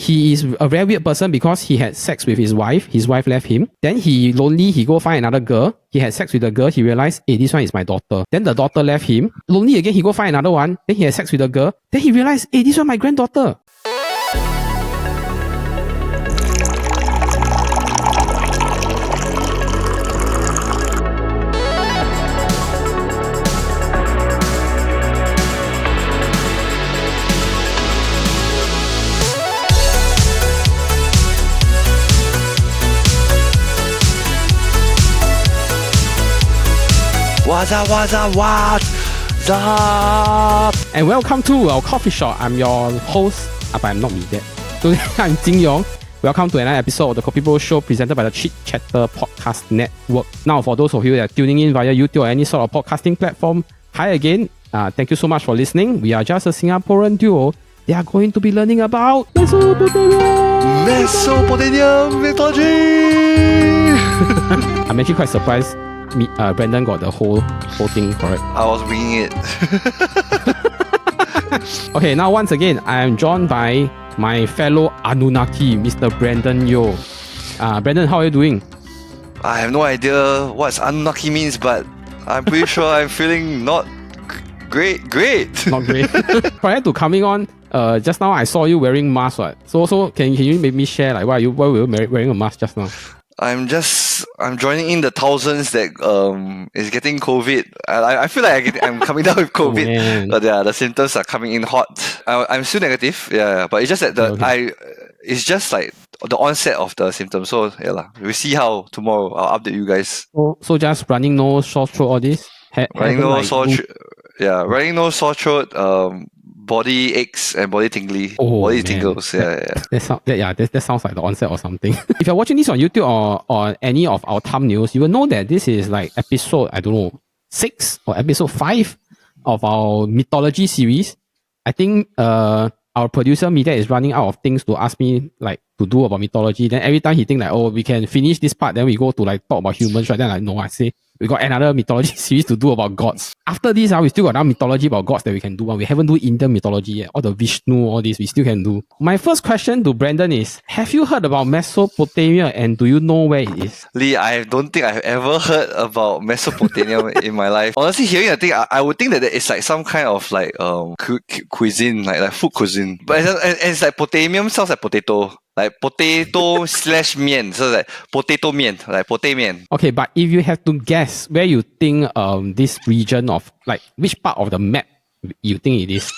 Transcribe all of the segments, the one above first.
he is a very weird person because he had sex with his wife left him, then he lonely, he go find another girl, he had sex with the girl, he realized, hey, this one is my daughter. Then the daughter left him, lonely again, he go find another one, then he had sex with the girl, then he realized, hey, this one my granddaughter. What's up? And welcome to our coffee shop. I'm your host, but I'm not me yet. Today I'm Jing Yong. Welcome to another episode of the KopiBros show presented by the Chit Podcast Network. Now, for those of you that are tuning in via YouTube or any sort of podcasting platform, hi again. Thank you so much for listening. We are just a Singaporean duo. They are going to be learning about Mesopotamian Mythology. I'm actually quite surprised. Brandon got the whole thing correct. I was winging it. Okay, now once again, I am joined by my fellow Anunnaki, Mr. Brandon Yo. Brandon, how are you doing? I have no idea what Anunnaki means, but I'm pretty sure I'm feeling not great. Not great. Prior to coming on, just now I saw you wearing mask, right? So can you maybe share like why were you wearing a mask just now? I'm joining in the thousands that is getting COVID. I feel like I'm coming down with COVID, but yeah, the symptoms are coming in hot. I'm still negative, yeah, but it's just that it's just like the onset of the symptoms. So yeah, we'll see how tomorrow. I'll update you guys. So just running nose, sore throat, all this. Running nose, sore throat. Body aches and body tingly. Body tingles. That sounds like the onset or something. If you're watching this on YouTube or any of our thumbnails, you will know that this is like episode, 6 or episode 5 of our mythology series. I think our producer Media is running out of things to ask me like to do about mythology. Then every time he think like, oh, we can finish this part, then we go to like talk about humans, right? Then like, no, I say we got another mythology series to do about gods. After this, we still got another mythology about gods that we can do. We haven't do Indian mythology yet. All the Vishnu, all this, we still can do. My first question to Brandon is, have you heard about Mesopotamia and do you know where it is? Lee, I don't think I've ever heard about Mesopotamia in my life. Honestly, hearing the thing, I would think that it's like some kind of like cuisine, like food cuisine. But it's like potamium sounds like potato. Like potato / mian. So it's like potato mian, like potato mian. Okay, but if you have to guess where you think this region of like which part of the map you think it is,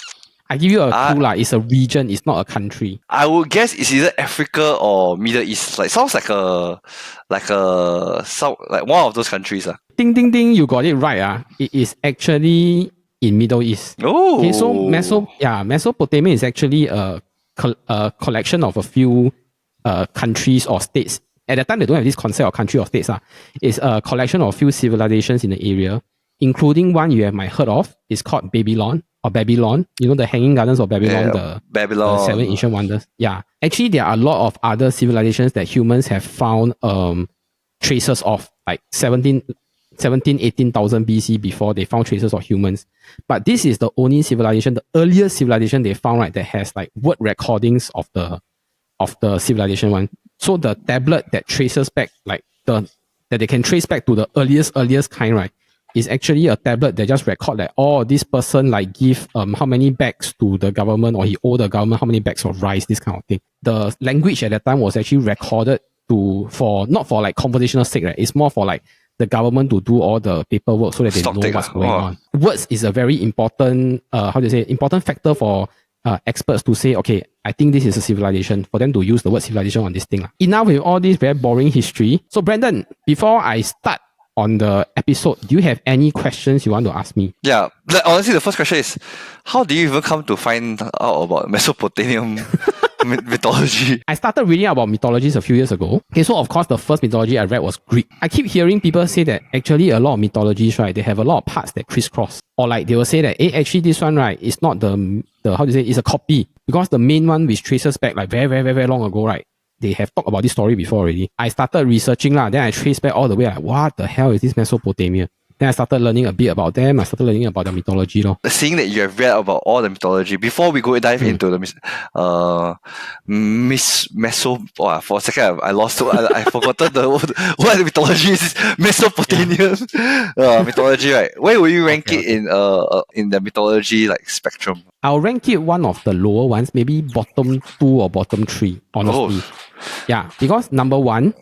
I give you a clue lah. It's a region, it's not a country. I would guess it's either Africa or Middle East. Like sounds like one of those countries. Ding ding ding, you got it right. It is actually in Middle East. Oh. Okay, so Mesopotamia is actually a collection of a few countries or states. At that time, they don't have this concept of country or states. It's a collection of a few civilizations in the area, including one you might heard of. It's called Babylon. You know, the Hanging Gardens of Babylon, the 7 ancient wonders. Yeah. Actually, there are a lot of other civilizations that humans have found traces of, like 18,000 BC before they found traces of humans. But this is the only civilization, the earliest civilization they found, right, that has like word recordings of the civilization one. So the tablet that traces back, like that they can trace back to the earliest kind, right, is actually a tablet that just record that, oh, this person like give how many bags to the government, or he owe the government how many bags of rice, this kind of thing. The language at that time was actually recorded for not for like conversational sake, right? It's more for like the government to do all the paperwork so that they know what's going on. Words is a very important, important factor for experts to say, okay, I think this is a civilization, for them to use the word civilization on this thing. Enough with all this very boring history. So Brandon, before I start on the episode, do you have any questions you want to ask me? Yeah, honestly, the first question is, how do you even come to find out about Mesopotamian mythology? I started reading about mythologies a few years ago. Okay, so of course the first mythology I read was Greek. I keep hearing people say that actually a lot of mythologies, right, they have a lot of parts that crisscross. Or like they will say that, actually this one, right, is not it's a copy. Because the main one which traces back like very, very, very, very long ago, right, they have talked about this story before already. I started researching then I traced back all the way like, what the hell is this Mesopotamia? Then I started learning a bit about them. I started learning about the mythology. Seeing that you have read about all the mythology, before we go dive into the for a second I lost I forgotten what the mythology is. Mesopotamian mythology, right? Where will you rank it in the mythology like spectrum? I'll rank it one of the lower ones, maybe bottom 2 or bottom 3, honestly. Yeah, because number 1,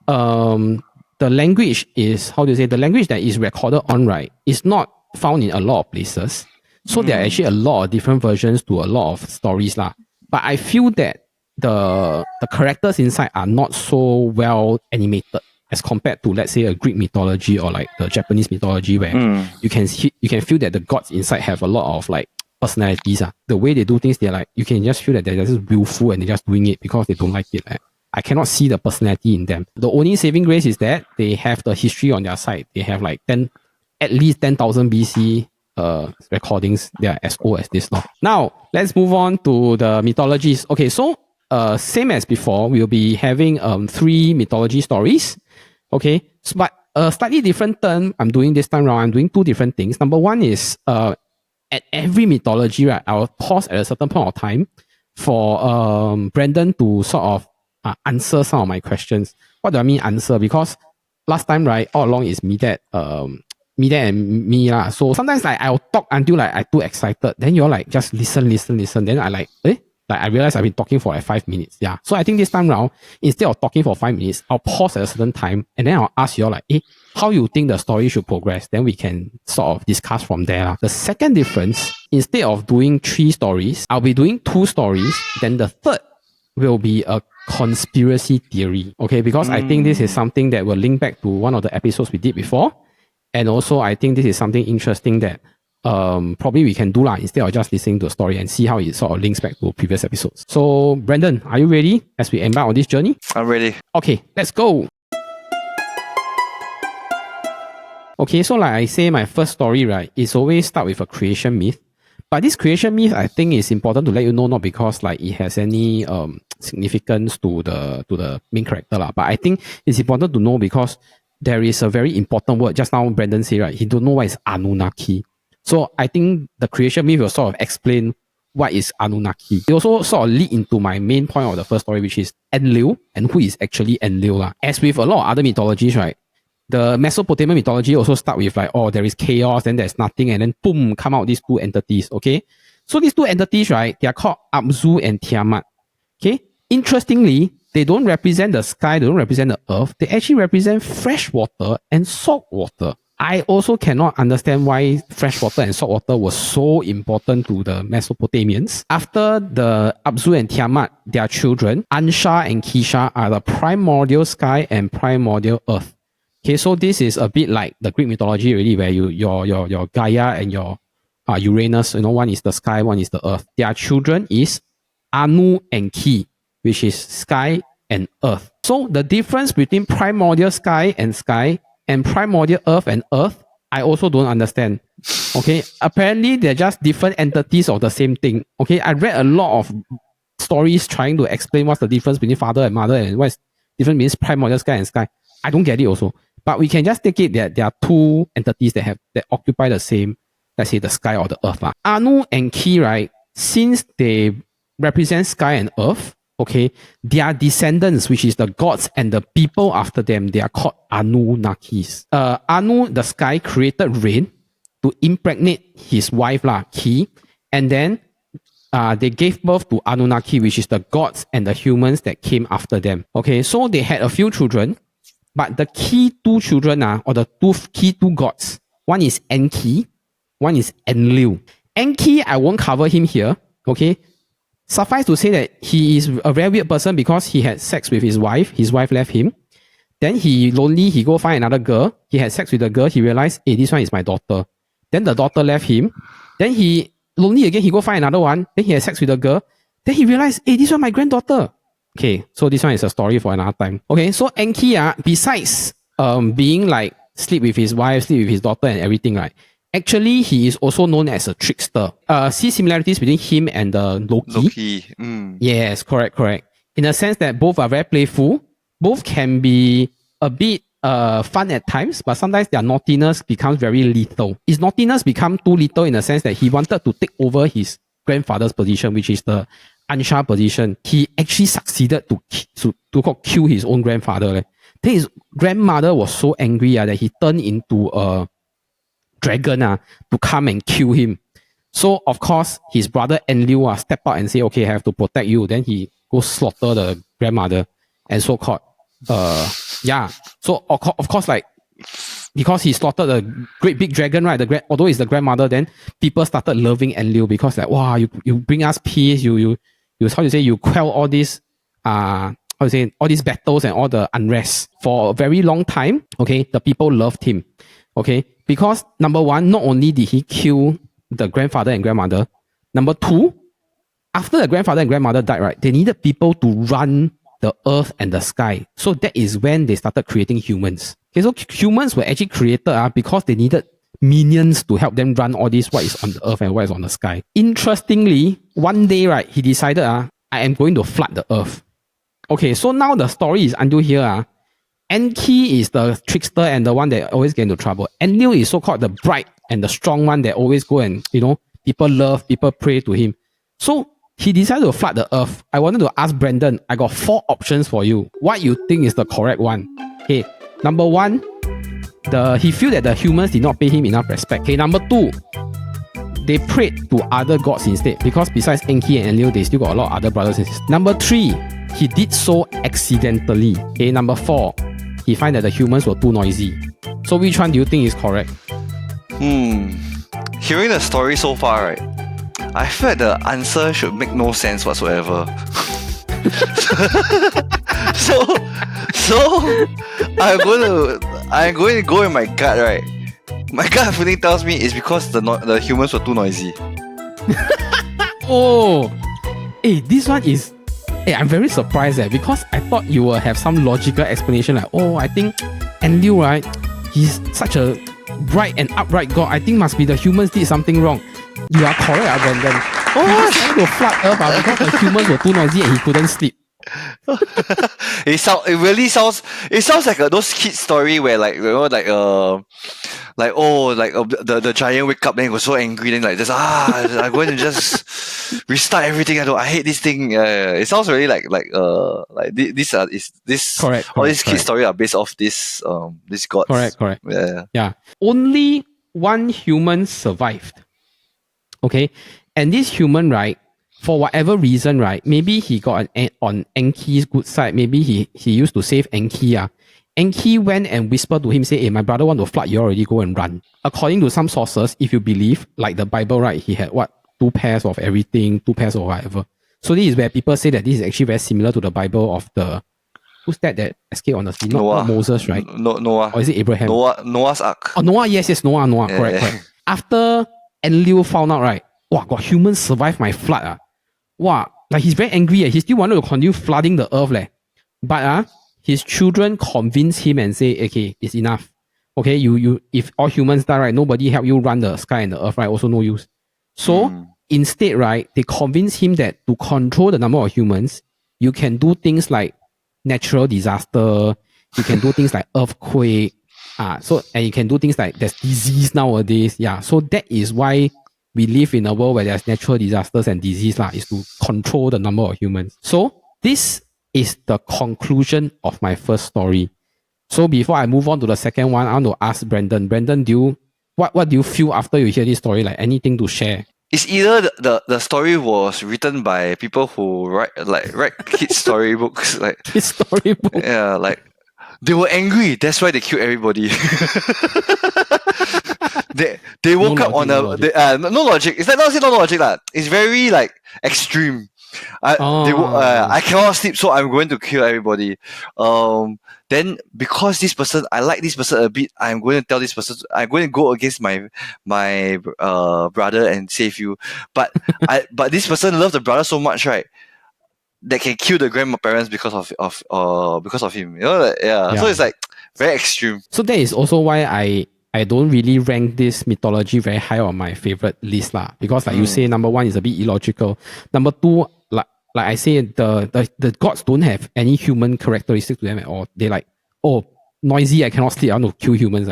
the language is, the language that is recorded on, right, is not found in a lot of places. So there are actually a lot of different versions to a lot of stories lah. But I feel that the characters inside are not so well animated as compared to, let's say, a Greek mythology or like the Japanese mythology, where you can feel that the gods inside have a lot of like personalities. The way they do things, they're like, you can just feel that they're just willful and they're just doing it because they don't like it. I cannot see the personality in them. The only saving grace is that they have the history on their side. They have like at least 10,000 BC recordings. They are as old as this. Now, let's move on to the mythologies. Okay, so same as before, we'll be having 3 mythology stories. Okay, but a slightly different turn I'm doing this time around. I'm doing 2 different things. Number 1 is at every mythology, right, I'll pause at a certain point of time for Brandon to sort of answer some of my questions. What do I mean answer? Because last time, right, all along is me and me lah. So sometimes like I'll talk until like I'm too excited. Then you're like just listen. Then I like I realize I've been talking for like 5 minutes. Yeah. So I think this time round, instead of talking for 5 minutes, I'll pause at a certain time and then I'll ask you all like, how you think the story should progress? Then we can sort of discuss from there. The second difference, instead of doing 3 stories, I'll be doing 2 stories. Then the third will be a conspiracy theory. Okay, because I think this is something that will link back to one of the episodes we did before. And also I think this is something interesting that probably we can do instead of just listening to a story and see how it sort of links back to previous episodes. So Brandon, are you ready as we embark on this journey? I'm ready. Okay, let's go. Okay, so like I say, my first story, right, is always start with a creation myth. But this creation myth, I think, is important to let you know, not because like it has any significance to the main character but I think it's important to know because there is a very important word. Just now Brandon said, right, he don't know what is Anunnaki. So I think the creation myth will sort of explain what is Anunnaki. It also sort of lead into my main point of the first story, which is Enlil, and who is actually Enlil. As with a lot of other mythologies, right, the Mesopotamian mythology also start with like, there is chaos, then there's nothing, and then boom, come out these 2 entities, okay? So these 2 entities, right, they are called Abzu and Tiamat, okay? Interestingly, they don't represent the sky, they don't represent the earth, they actually represent fresh water and salt water. I also cannot understand why fresh water and salt water was so important to the Mesopotamians. After the Abzu and Tiamat, their children, Ansha and Kisha, are the primordial sky and primordial earth. Okay, so this is a bit like the Greek mythology really, where your Gaia and your Uranus, one is the sky, one is the earth. Their children is Anu and Ki, which is sky and earth. So the difference between primordial sky and primordial earth and earth, I also don't understand. Okay, apparently they're just different entities of the same thing. Okay, I read a lot of stories trying to explain what's the difference between father and mother and what's different means primordial sky and sky. I don't get it also. But we can just take it that there are 2 entities that occupy the same, let's say, the sky or the earth. Anu and Ki, right, since they represent sky and earth, okay, their descendants, which is the gods and the people after them, they are called Anunnakis. Anu, the sky, created rain to impregnate his wife, Ki, and then they gave birth to Anunnaki, which is the gods and the humans that came after them. Okay, so they had a few children, but the key 2 children or the key 2 gods, one is Enki, one is Enlil. Enki, I won't cover him here, okay? Suffice to say that he is a very weird person because he had sex with his wife left him. Then he lonely, he go find another girl. He had sex with the girl, he realized, this one is my daughter. Then the daughter left him. Then he lonely again, he go find another one. Then he had sex with the girl. Then he realized, this one my granddaughter. Okay, so this one is a story for another time. Okay, so Enki, besides being like sleep with his wife, sleep with his daughter and everything, right? Actually, he is also known as a trickster. See similarities between him and Loki. Yes, correct. In the sense that both are very playful. Both can be a bit fun at times, but sometimes their naughtiness becomes very lethal. His naughtiness become too lethal in the sense that he wanted to take over his grandfather's position, which is the Ansha position. He actually succeeded to kill his own grandfather. Then his grandmother was so angry that he turned into a dragon to come and kill him. So of course his brother Enlil step out and say, okay, I have to protect you. Then he goes slaughter the grandmother and so called so of course, like, because he slaughtered a great big dragon, right? Although it's the grandmother, then people started loving Enlil because like, wow, you bring us peace, you quell all these all these battles and all the unrest for a very long time. Okay, the people loved him. Okay, because number one, not only did he kill the grandfather and grandmother, number two, after the grandfather and grandmother died, right, they needed people to run the earth and the sky. So that is when they started creating humans. Okay, so humans were actually created because they needed minions to help them run all this, what is on the earth and what is on the sky. Interestingly, one day, right, he decided, I am going to flood the earth. Okay, so now the story is until here. Enki is the trickster and the one that always get into trouble. Enlil is so-called the bright and the strong one that always go and, people love, people pray to him. So he decided to flood the earth. I wanted to ask Brandon, I got 4 options for you. What you think is the correct one? Okay, number 1, he feel that the humans did not pay him enough respect. Okay, number 2, they prayed to other gods instead, because besides Enki and Enlil, they still got a lot of other brothers and sisters. Number 3, he did so accidentally. Okay, number 4, he find that the humans were too noisy. So which one do you think is correct? Hearing the story so far, right, I feel like the answer should make no sense whatsoever. so I'm going to go with my gut, right? My gut feeling tells me it's because the humans were too noisy. This one is. I'm very surprised because I thought you will have some logical explanation like, I think Enlil, right, he's such a bright and upright god. I think must be the humans did something wrong. You are correct, Brandon. He decided to flood Earth because the humans were too noisy and he couldn't sleep. It sounds like those kids story where the giant wake up, then he was so angry, then like just I'm going to just restart everything. I hate this thing. It sounds really like this correct, all these kid story are based off this gods. Correct. Yeah. Only one human survived. Okay, and this human, right, for whatever reason, right, maybe he got on Enki's good side. Maybe he used to save Enki. Enki went and whispered to him, say, hey, my brother want to flood, you already go and run. According to some sources, if you believe, like the Bible, right, he had 2 pairs of everything, 2 pairs of whatever. So this is where people say that this is actually very similar to the Bible of who's that escaped on the sea? Not Moses, right? Noah. Or is it Abraham? Noah's Ark. Oh, Noah, yes, Noah, yeah. Correct. After Enlil found out, right, got humans survive my flood. Like he's very angry. He still wanted to continue flooding the earth. But his children convinced him and say, okay, it's enough. Okay, you if all humans die, right, nobody help you run the sky and the earth, right, also no use. So instead, right, they convinced him that to control the number of humans, you can do things like natural disaster, you can do things like earthquake, and you can do things like there's disease nowadays. Yeah, so that is why we live in a world where there's natural disasters and disease is to control the number of humans. So this is the conclusion of my first story. So before I move on to the second one, I want to ask Brandon. Brandon, what do you feel after you hear this story? Like anything to share? It's either the story was written by people who write kids storybooks, like kids storybook. Yeah, like they were angry. That's why they killed everybody. They woke up on no logic. It's like not no logic lah. It's very like extreme. I cannot sleep, so I'm going to kill everybody. Then because this person, I like this person a bit, I'm going to tell this person, I'm going to go against my brother and save you. But this person loves the brother so much, right? That can kill the grandparents because of him. Yeah. So it's like very extreme. So that is also why I don't really rank this mythology very high on my favorite list lah. Because like you say, number 1 is a bit illogical. Number 2, like I say, the gods don't have any human characteristics to them at all. They like, noisy, I cannot sleep, I want to kill humans.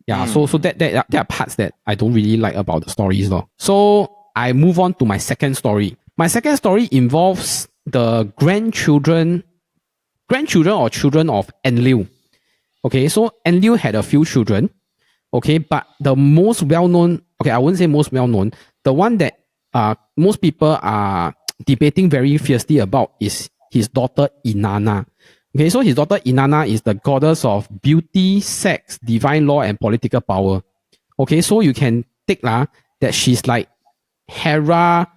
Yeah, so there are parts that I don't really like about the stories. So I move on to my second story. My second story involves the grandchildren or children of Enlil. Okay, so Enlil had a few children. Okay, but the most well-known, okay, I wouldn't say most well-known, the one that most people are debating very fiercely about is his daughter Inanna. Okay, so his daughter Inanna is the goddess of beauty, sex, divine law, and political power. Okay, so you can take that she's like Hera,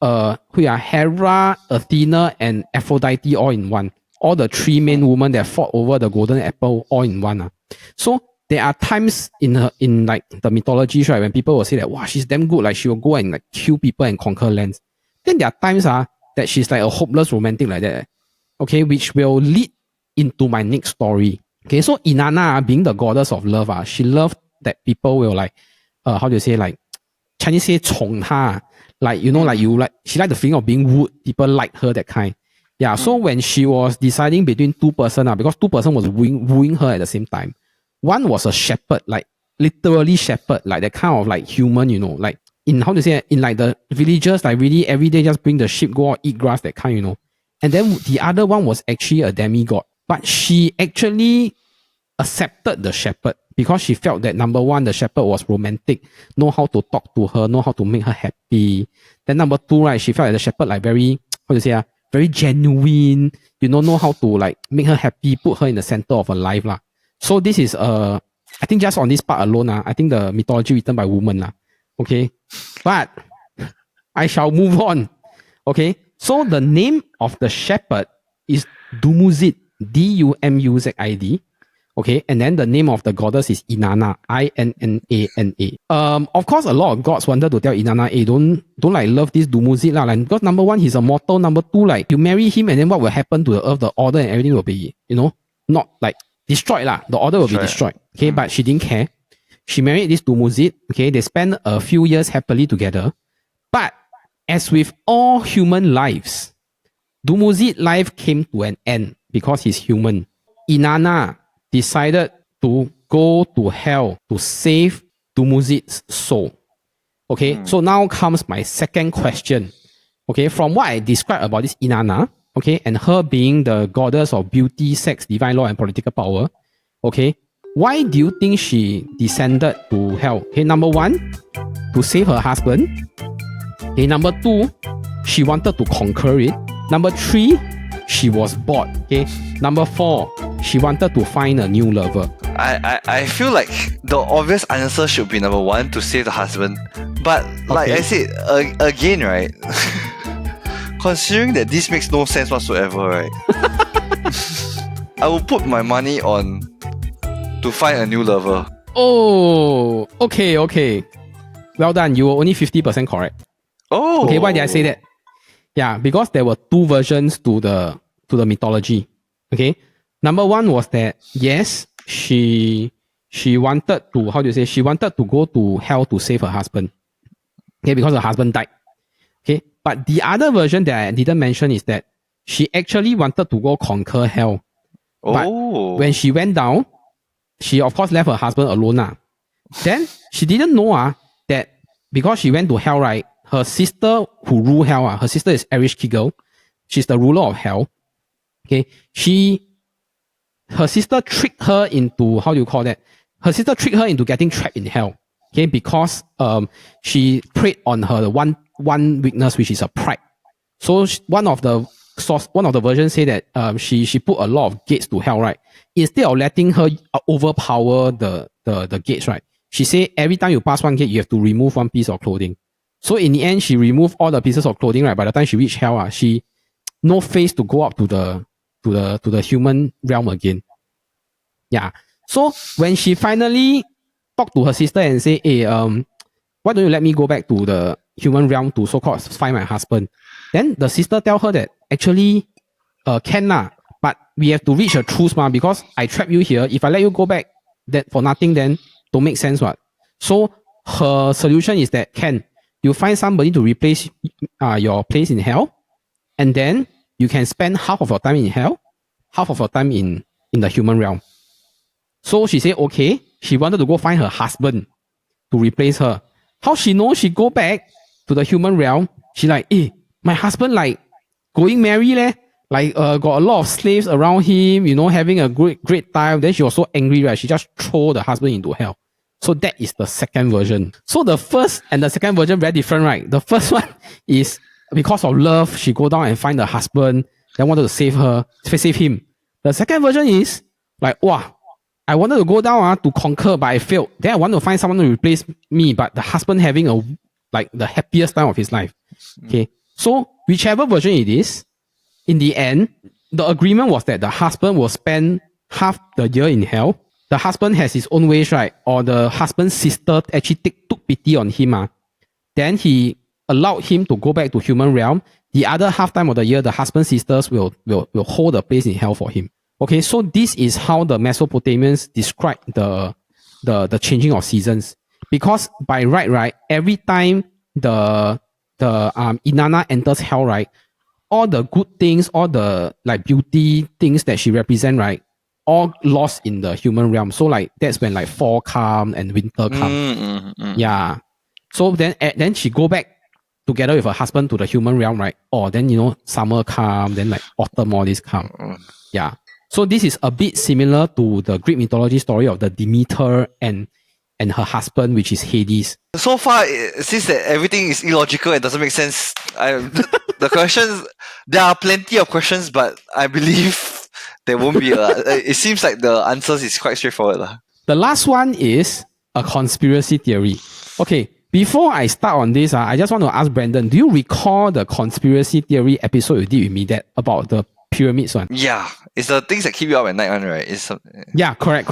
Hera, Athena, and Aphrodite all in one. All the three main women that fought over the golden apple all in one. So there are times in like the mythologies, right, when people will say that, wow, she's damn good, like she will go and like kill people and conquer lands. Then there are times that she's like a hopeless romantic like that. Okay, which will lead into my next story. Okay, so Inanna, being the goddess of love, she loved that people will like, how do you say, like Chinese say 宠她, like, you know, like she liked the feeling of being wooed, people like her, that kind. Yeah, so when she was deciding between two person, because two person was wooing her at the same time. One was a shepherd, like literally shepherd, like that kind of like human, you know, like in how to say, in like the villagers, like really every day just bring the sheep, go out, eat grass, that kind, you know. And then the other one was actually a demigod, but she actually accepted the shepherd because she felt that number one, the shepherd was romantic, know how to talk to her, know how to make her happy. Then number two, right, she felt that the shepherd like very, how to say, very genuine, you know how to like make her happy, put her in the center of her life lah. So this is I think just on this part alone, I think the mythology written by women lah. Okay, but I shall move on. Okay, so the name of the shepherd is Dumuzid, Dumuzid. Okay, and then the name of the goddess is Inanna, Innana. Of course, a lot of gods wanted to tell Inanna, hey, don't like love this Dumuzid lah. Like, because number one, he's a mortal. Number two, like you marry him, and then what will happen to the earth, the order, and everything will be, you know, not like destroyed lah. The order will be destroyed. Okay, but she didn't care. She married this Dumuzid. Okay, they spent a few years happily together. But as with all human lives, Dumuzid's life came to an end because he's human. Inanna decided to go to hell to save Dumuzid's soul. Okay, so now comes my second question. Okay, from what I described about this Inanna, okay, and her being the goddess of beauty, sex, divine law, and political power, okay, why do you think she descended to hell? Okay, number one, to save her husband. Okay, number two, she wanted to conquer it. Number three, she was bored. Okay, number four, she wanted to find a new lover. I feel like the obvious answer should be number one, to save the husband. But like I said, again, right? Considering that this makes no sense whatsoever, right? I will put my money on to find a new lover. Oh, okay. Well done. You were only 50% correct. Oh. Okay, why did I say that? Yeah, because there were two versions to the mythology. Okay. Number one was that yes, she wanted to, how do you say, she wanted to go to hell to save her husband. Okay, because her husband died. Okay. But the other version that I didn't mention is that she actually wanted to go conquer hell. But when she went down, she of course left her husband alone. Then she didn't know that because she went to hell, right? Her sister who rule hell, her sister is Ereshkigal. She's the ruler of hell. Okay. Her sister tricked her into, how do you call that? Her sister tricked her into getting trapped in hell. Okay, because she preyed on her one weakness, which is a pride. So one of the versions say that she put a lot of gates to hell, right? Instead of letting her overpower the gates, right? She say every time you pass one gate, you have to remove one piece of clothing. So in the end, she removed all the pieces of clothing, right? By the time she reached hell, she no face to go up to the human realm again. Yeah. So when she finally talked to her sister and say, hey, why don't you let me go back to the human realm to so-called find my husband? Then the sister tell her that actually can but we have to reach a truce because I trap you here. If I let you go back that for nothing, then don't make sense what. So her solution is that you find somebody to replace your place in hell, and then you can spend half of your time in hell, half of your time in the human realm. So she said, okay, she wanted to go find her husband to replace her. How she know she go back to the human realm? She like, my husband like going marry leh. Like got a lot of slaves around him, having a great time. Then she was so angry, right? She just throw the husband into hell. So that is the second version. So the first and the second version very different, right? The first one is because of love, she go down and find the husband, then wanted to save him. The second version is like, wow, I wanted to go down to conquer, but I failed. Then I want to find someone to replace me, but the husband having the happiest time of his life. Okay, so whichever version it is, in the end, the agreement was that the husband will spend half the year in hell. The husband has his own ways, right? Or the husband's sister actually took pity on him. Then he allowed him to go back to human realm. The other half time of the year, the husband's sisters will hold a place in hell for him. Okay, so this is how the Mesopotamians describe the changing of seasons. Because by right, every time the Inanna enters hell, right, all the good things, all the like beauty things that she represent, right, all lost in the human realm. So like that's when like fall come and winter come. Yeah. So then she go back together with her husband to the human realm, right? Or then summer come, then like autumn, all this come. Yeah. So this is a bit similar to the Greek mythology story of the Demeter and her husband, which is Hades. So far, it seems that everything is illogical and doesn't make sense. The questions, there are plenty of questions, but I believe there won't be it seems like the answers is quite straightforward. The last one is a conspiracy theory. Okay, before I start on this, I just want to ask Brandon, do you recall the conspiracy theory episode you did with me about the pyramids one? Yeah, it's the things that keep you up at night one, right? Yeah, correct.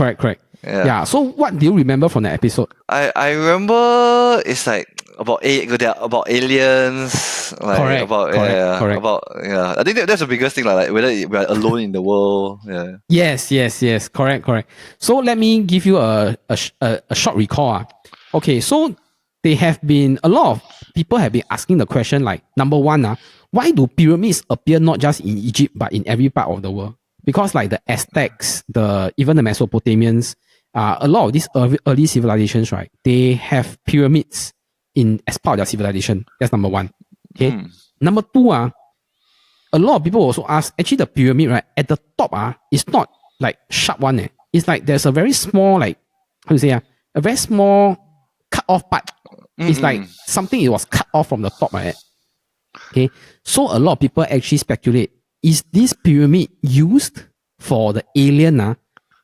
Yeah. So what do you remember from the episode? I remember it's like about aliens, like correct. I think that's the biggest thing, like whether we are alone in the world. Yeah. Yes. Correct. So let me give you a short recall. Okay, so a lot of people have been asking the question like, number one, why do pyramids appear not just in Egypt but in every part of the world? Because like the Aztecs, even the Mesopotamians, a lot of these early civilizations, right, they have pyramids as part of their civilization. That's number one. Okay. Number two, a lot of people also ask, actually the pyramid, right, at the top is not like sharp one. It's like there's a very small, like, how to say, a very small cut off part. It's like something it was cut off from the top, right? Okay. So a lot of people actually speculate, is this pyramid used for the alien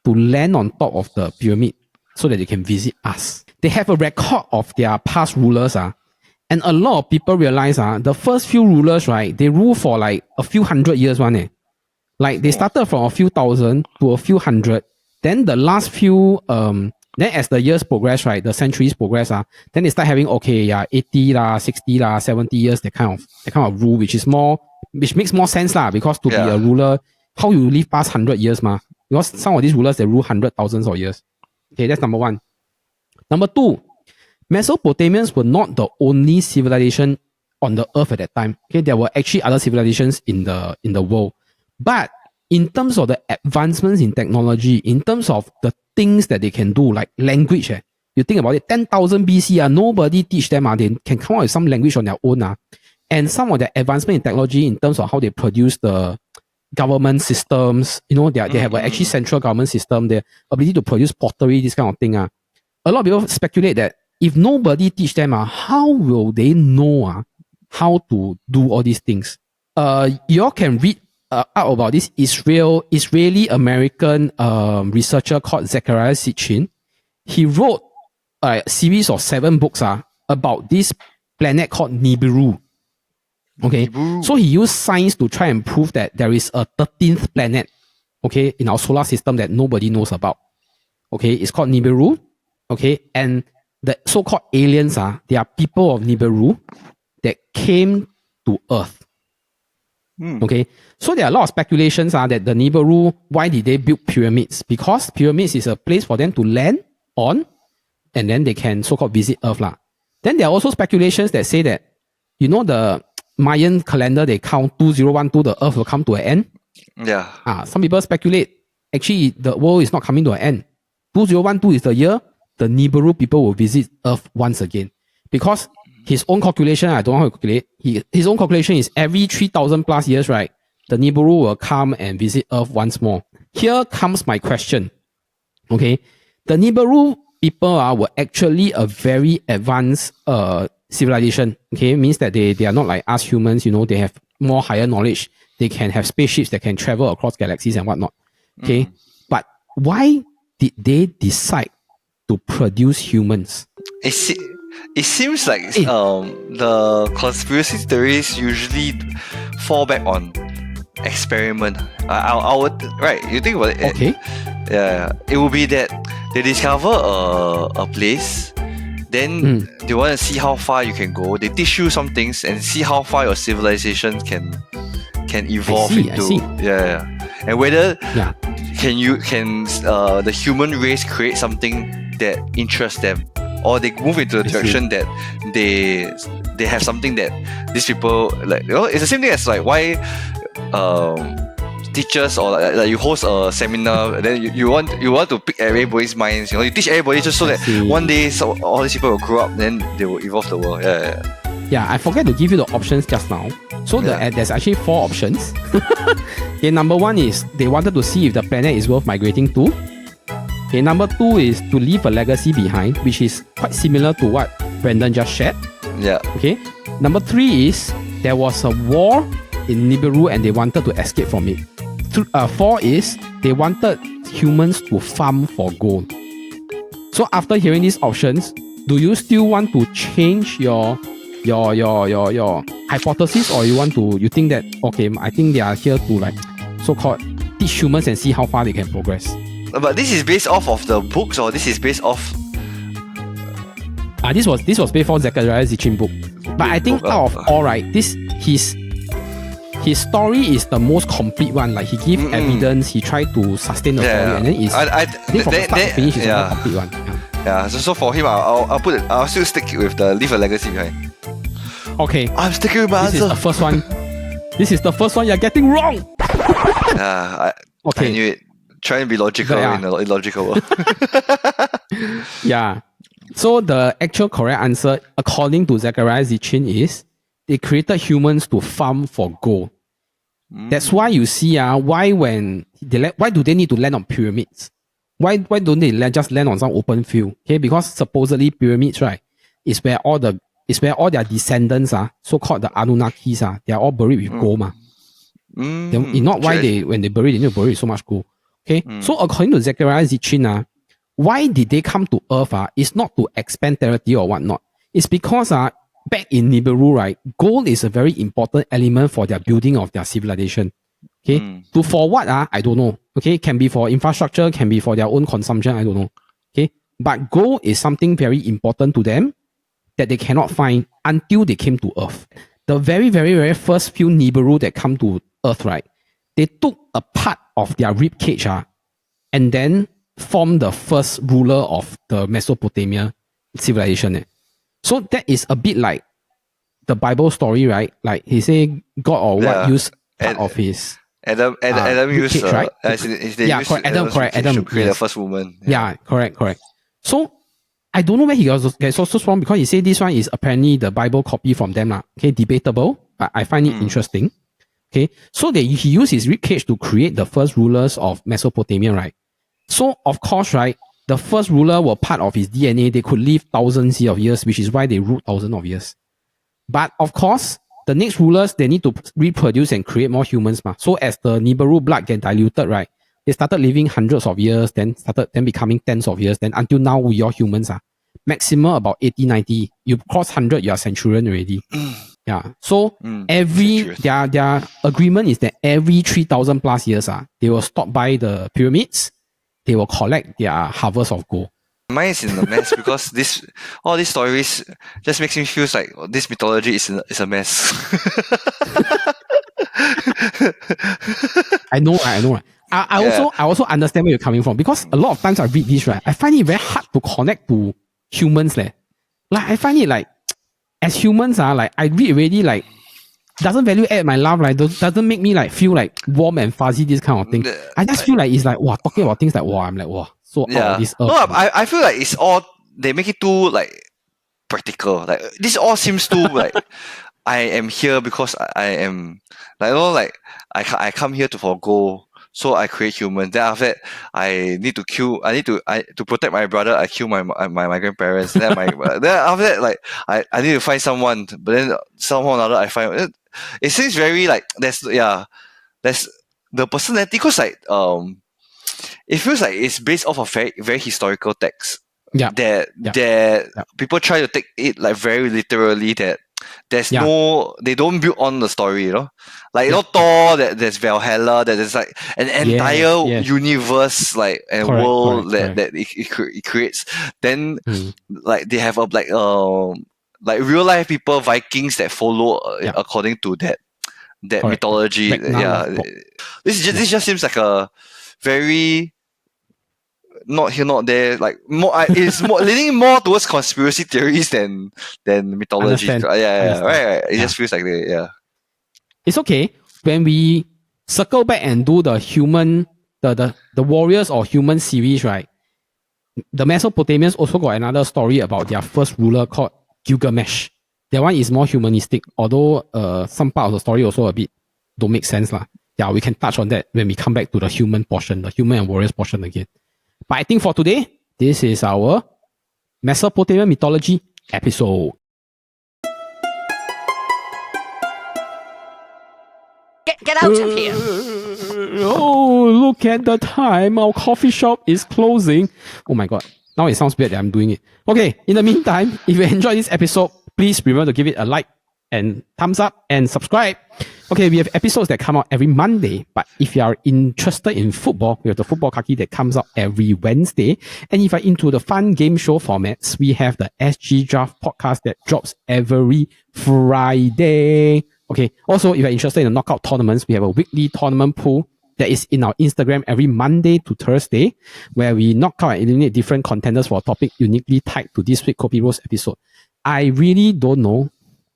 to land on top of the pyramid so that they can visit us? They have a record of their past rulers, and a lot of people realize the first few rulers, right, they rule for like a few hundred years one. Like they started from a few thousand to a few hundred. Then the last few then as the years progress, right, the centuries progress, then they start having 80 60 70 years, that kind of rule, which makes more sense because to be a ruler, how you live past 100 years because some of these rulers they rule hundred thousands of years. Okay, that's number one. Number two, Mesopotamians were not the only civilization on the earth at that time. Okay, there were actually other civilizations in the world, but in terms of the advancements in technology, in terms of the things that they can do, like language, you think about it, 10,000 BC, nobody teach them, they can come up with some language on their own. And some of the advancement in technology in terms of how they produce the government systems, they have an actually central government system, their ability to produce pottery, this kind of thing. A lot of people speculate that if nobody teach them, how will they know how to do all these things? You all can read out about this Israeli American researcher called Zechariah Sitchin. He wrote a series of 7 books about this planet called Nibiru. Okay, so he used science to try and prove that there is a 13th planet, okay, in our solar system that nobody knows about. Okay, it's called Nibiru. Okay, and the so-called aliens they are people of Nibiru that came to Earth. Okay, so there are a lot of speculations that the Nibiru, why did they build pyramids? Because pyramids is a place for them to land on, and then they can so-called visit Earth. Then there are also speculations that say that, the Mayan calendar, they count 2012, the Earth will come to an end. Yeah. Some people speculate, actually, the world is not coming to an end. 2012 is the year the Nibiru people will visit Earth once again. Because his own calculation, I don't know how to calculate, his own calculation is every 3,000 plus years, right? The Nibiru will come and visit Earth once more. Here comes my question. Okay. The Nibiru people were actually a very advanced civilization. Okay. It means that they are not like us humans, they have more higher knowledge. They can have spaceships that can travel across galaxies and whatnot. Okay. But why did they decide to produce humans? It seems like the conspiracy theories usually fall back on experiment. I would, right? You think about it? Okay. Yeah, it would be that they discover a place, then they want to see how far you can go. They teach you some things and see how far your civilization can evolve into. I see. Yeah, and whether can the human race create something that interests them, or they move into the direction that they have something that these people like. It's the same thing as like why teachers or like you host a seminar, then you want to pick everybody's minds. You teach everybody just so that one day all these people will grow up, then they will evolve the world. Yeah, I forget to give you the options just now. So there's actually 4 options. Okay, number 1 is they wanted to see if the planet is worth migrating to. Okay, number 2 is to leave a legacy behind, which is quite similar to what Brandon just shared. Yeah. Okay. Number 3 is there was a war in Nibiru and they wanted to escape from it. 4 is they wanted humans to farm for gold. So after hearing these options, do you still want to change your hypothesis, or you think that okay, I think they are here to like so-called teach humans and see how far they can progress? But this is based off of the books, or this is based off? This was based on Zechariah Sitchin book. But I think out of all, right, his story is the most complete one. Like he gave evidence, he tried to sustain the story, and then I think from start to finish is the most complete one. Yeah. So for him, I'll still stick with the leave a legacy behind. Okay. I'm sticking with my answer. This is the first one. This is the first one you're getting wrong. I knew it. Try and be logical in an illogical world. Yeah. So the actual correct answer, according to Zechariah Sitchin, is they created humans to farm for gold. That's why you see why do they need to land on pyramids? Why don't they just land on some open field? Okay, because supposedly pyramids, right, is where all their descendants are, so-called the Anunnakis they are all buried with gold. Not why when they bury, they need to bury so much gold. Okay, so according to Zechariah Sitchin, why did they come to Earth? It's not to expand territory or whatnot. It's because back in Nibiru, right, gold is a very important element for their building of their civilization. Okay, for what? I don't know. Okay, can be for infrastructure, can be for their own consumption. I don't know. Okay, but gold is something very important to them that they cannot find until they came to Earth. The very, very, very first few Nibiru that come to Earth, right, they took a part of their rib cage and then formed the first ruler of the Mesopotamia civilization. So that is a bit like the Bible story, right? Like he say God or what used part of his Adam used cage, right? Correct. Adam to create the first woman. Yeah, correct. So I don't know where he gets also from, because he said this one is apparently the Bible copy from them. Okay, debatable, but I find it interesting. Okay, so he used his rib cage to create the first rulers of Mesopotamia, right? So of course, right, the first ruler were part of his DNA. They could live thousands of years, which is why they ruled thousands of years. But of course, the next rulers, they need to reproduce and create more humans. So as the Nibiru blood get diluted, right, they started living hundreds of years, then becoming tens of years, then until now we are humans. Maximum about 80, 90. You cross 100, you are centurion already. Yeah. So their agreement is that every 3,000 plus years, they will stop by the pyramids. They will collect their harvest of gold. Mine is in a mess because all these stories just makes me feel like this mythology is a mess. I know. I also understand where you're coming from, because a lot of times I read this, right, I find it very hard to connect to humans. Like I find it like, as humans like I read already, like doesn't value add my life, like doesn't make me like feel like warm and fuzzy, this kind of thing. I just feel like it's like wow, talking about things like wow, I'm like wow, so out of this earth. No, I feel like it's all they make it too like practical. Like this all seems too like I am here because I am like you know like I come here to forgo. So I create humans. Then after that, I need to to protect my brother. I kill my grandparents. Then then after that, like I need to find someone. But then somehow or another, I find it seems very like there's the personality because like it feels like it's based off of very very historical text. Yeah. That people try to take it like very literally that. There's no, they don't build on the story, you know, like you know Thor. That there's Valhalla. That there's like an entire universe, like and world that it creates. Then like they have a like real life people, Vikings that follow according to that mythology. This just seems like a very not here, not there. Like more, it's more leaning more towards conspiracy theories than mythology. Understand. Right. It just feels like it's okay when we circle back and do the human, the warriors or human series, right? The Mesopotamians also got another story about their first ruler called Gilgamesh. That one is more humanistic, although some part of the story also a bit don't make sense lah. Yeah, we can touch on that when we come back to the human portion, the human and warriors portion again. But I think for today, this is our Mesopotamian mythology episode. Get out of here! Oh, look at the time. Our coffee shop is closing. Oh my god. Now it sounds weird that I'm doing it. Okay, in the meantime, if you enjoyed this episode, please remember to give it a like and thumbs up and subscribe. Okay, we have episodes that come out every Monday, but if you are interested in football, we have the Football Kaki that comes out every Wednesday. And if you're into the fun game show formats, we have the SG Draft podcast that drops every Friday. Okay, also, if you're interested in the knockout tournaments, we have a weekly tournament pool that is in our Instagram every Monday to Thursday, where we knock out and eliminate different contenders for a topic uniquely tied to this week's KopiBros episode. I really don't know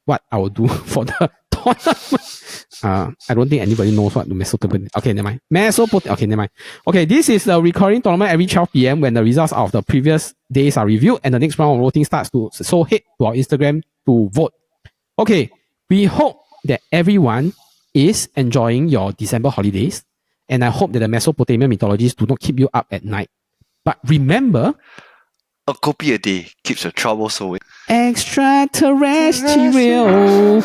what I will do for the tournament. I don't think anybody knows what the Mesopotamian. Okay, never mind. Okay, never mind. Okay, this is the recurring tournament every 12 p.m. when the results of the previous days are reviewed and the next round of voting starts so head to our Instagram to vote. Okay, we hope that everyone is enjoying your December holidays, and I hope that the Mesopotamian mythologies do not keep you up at night. But remember, a kopi a day keeps your troubles away. Extraterrestrial.